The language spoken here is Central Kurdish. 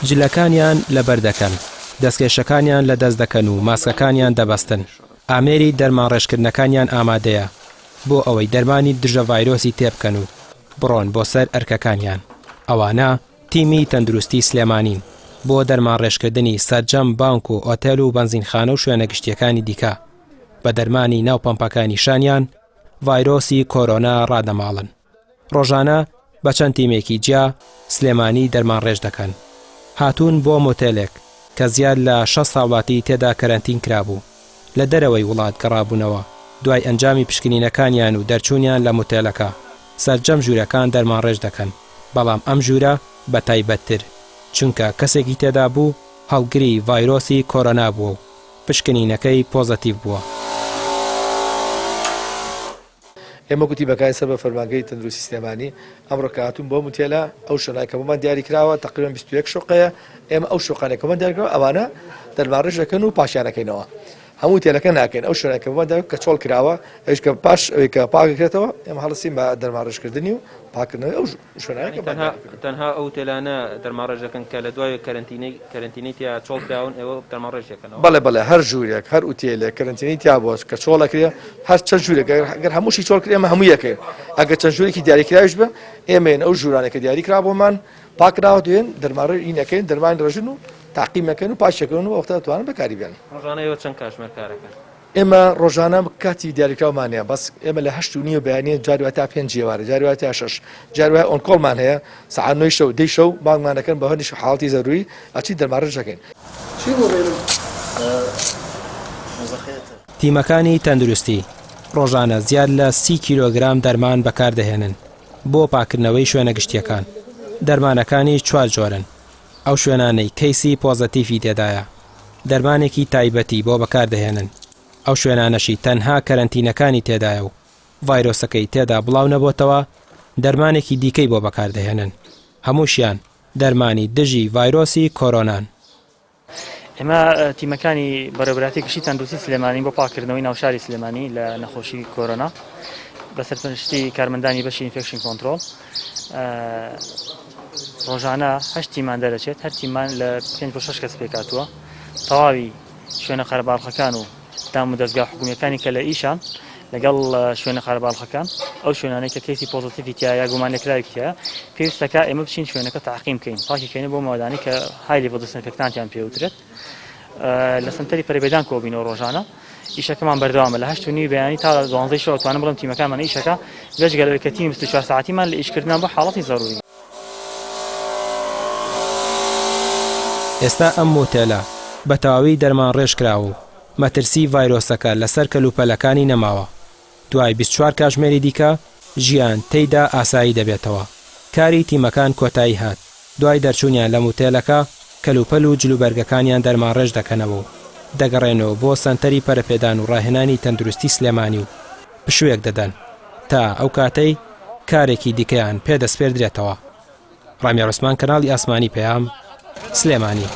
جلەکانیان لەبەر دەکەن، دەستکێشەکانیان لە دەست دەکەن و ماسکەکانیان دەبەستن. ئامێری دەرمان ڕێژکردنەکانیان ئامادەیە بۆ ئەوەی دەرمانی دژە ڤایرۆسی تێبکەن و بڕۆن بۆ سەر ئەرکەکانیان. ئەوانە تیمی تەندروستی سلێمانین بۆ دەرمان ڕێژکردنی سەرجەم بانک و ئۆتێل و بەنزینخانە و شوێنە گشتیەکانی دیکە. بە دەرمانی ناو پەمپەکانی شانیان ڤایرۆسی کۆرۆنا ڕادەماڵن. ڕۆژانە بە چەند تیمێکی جیا سلێمانی دەرمان ڕێژ دەکەن. هاتوون بۆ مۆتێلێک کە زیاد لە 6 هاوڵاتی تێدا کەرەنتین کرابوو لە دەرەوەی وڵات گەڕابوونەوە دوای ئەنجامی پشکنینەکانیان و دەرچوونیان لە مۆتێلەکە. سەرجەم ژوورەکان دەرمان ڕێژ دەکەن، بەڵام ئەم ژوورە بە تایبەتتر چونکە کەسێکی تێدا بوو هەڵگری ڤایرۆسی کۆرۆنا بووە و پشکنینەکەی پۆزەتیڤ بووە. ئێمە گوتی بەکای سەر بە فەرمانگەی تەندروستی سلێمانی ئەمڕۆ کە هاتوون بۆ مۆتێلە ئەو شوێنەی کە بۆمان دیاری کراوە تقریباً 21 شوقەیە. ئێمە ئەو شوقانێک کەمان دیاریکراوە ئەوانە دەرمان ڕێژ دەکەن و پاشیانەکەینەوە. هەموو تێلەکە ناکەین، ئەو شوێنەی کە بۆمان دیاری کە چۆڵ کراوە ئەوش کە پاش ئەوەی کە پاکەکرێتەوە ئێمە هەڵەسین بە دەرمان ڕێژکردنی و پاکردنەوەی ئەو شوێنەکە. تەنها ئەو تێلانە دەرمان ڕێژ دەکەن کە لە دوای کەرەنتینەی تیا چۆڵ کراون ئێوە دەرمان ڕێژ دەکەنەوە. بەڵێ هەر ژوورێک هەر ئوتێلێک کەرەنتینەی تیا بۆش کە چۆڵەکرێ هەر چەند ژوورێک ئەگەر هەمووشی چۆڵ کرێ ئێمە هەموو یەکەین. ئەگەر چەند ژوورێکی دیاریکراویش بە ئێمەین ئەو ژوورانێک کە دیاری کرا بۆمان پاکراوە دوێن دەرمانڕێژینەکەین دەرمانی ڕێژن و تاقیمەکەن و پاشەکەن و وەختە دەتوانن بەکاری بێن. ڕۆژانەیەوە چەند کاتژمێر کارەکەن؟ ئێمە ڕۆژانە کاتی دیاریکراومانەیە، بەس ئێمە لە 8:30 بەیانێت جاروای تا 5 ئێوارە، جاروای تا 6، جاروای ئۆنکۆڵمان هەیە سەعات 9 شەو 10 شەو بانگمانەکەن بە هەرنیش حاڵەتی زەروری ئەچی دەرمانڕێژ دەکەین. تیمەکانی تەندروستی ڕۆژانە زیاد لە 30 کیلۆگرام دەرمان بەکاردەهێنن بۆ پاکردنەوەی شوێنە گشتیەکان. دەرمانەکانی 4 جۆرن. ئەو شوێنانەی کەیسی پۆزەتیڤی تێدایە دەرمانێکی تایبەتی بۆ بەکاردەهێنن. ئەو شوێنانەشی تەنها کەرەنتینەکانی تێدایە و ڤایرۆسەکەی تێدا بڵاو نەبووتەوە دەرمانێکی دیکەی بۆ بەکاردەهێنن. هەمووشیان دەرمانی دژی ڤایرۆسی کۆرۆنان. ئێمە تیمەکانی بەڕێوەبەراتی گشتی تەندروستی سلێمانی بۆ پاکردنەوەی ناوشاری سلێمانی لە نەخۆشی کۆرۆنا بەسەرپەرشتی کارمەندانی بەشی ئینفێکشن کۆنتڕۆڵ ڕۆژانە 8 تیمان دەرەچێت. هەر تیمان لە 5-6 کەس پێکاتووە. تەواوی شوێنە قەرەباڵغەکان و دام و دەستگا حکومیەکانی کە لە ئیشان لەگەڵ شوێنە قەرەباڵغەکان ئەو شوێنانەی کە کەیسی پۆزیتیڤی تیا یا گومانلێکراوێکی تایە پێویستەکە ئێمە بچین شوێنەکە تاقیم بکەین، پاکیکەین بۆ مادانی کە های لێڤڵ دەسینفێکتانتیان پێوترێت. لە سنتەری پەرێبێدان کۆبینەوە ڕۆژانە ئیشەکەمان بەردەوامە لە 8:30 بەیانی تا 12 شەو توانم بڵم تیمەکانمان ئیشەکە بەجگەلەوەی کە تیمی 24 ساعتیمان لە ئیشکردنان بۆ حاڵەتی زەروری. ئێستا ئەم مۆتێلە بە تەواوی دەرمان ڕێژ کراوە و مەترسی ڤایرۆسەکە لەسەر کەلوپەلەکانی نەماوە. دوای 24 کاتژمێری دیکە ژیان تێیدا ئاسایی دەبێتەوە. کاری تیمەکان کۆتایی هات. دوای دەرچوونیان لە مۆتێلەکە کەلوپەل و جلوبەرگەکانیان دەرمان ڕێژ دەکەنەوە و دەگەڕێنەوە بۆ سەنتەری پەرەپێدان و ڕاهێنانی تەندروستی سلێمانی و پشوویەک دەدەن تا ئەو کاتەی کارێکی دیکەیان پێدەست پێدرێتەوە. ڕامیار عوسمان، کەناڵی ئاسمانی پەیام، سلێمانی.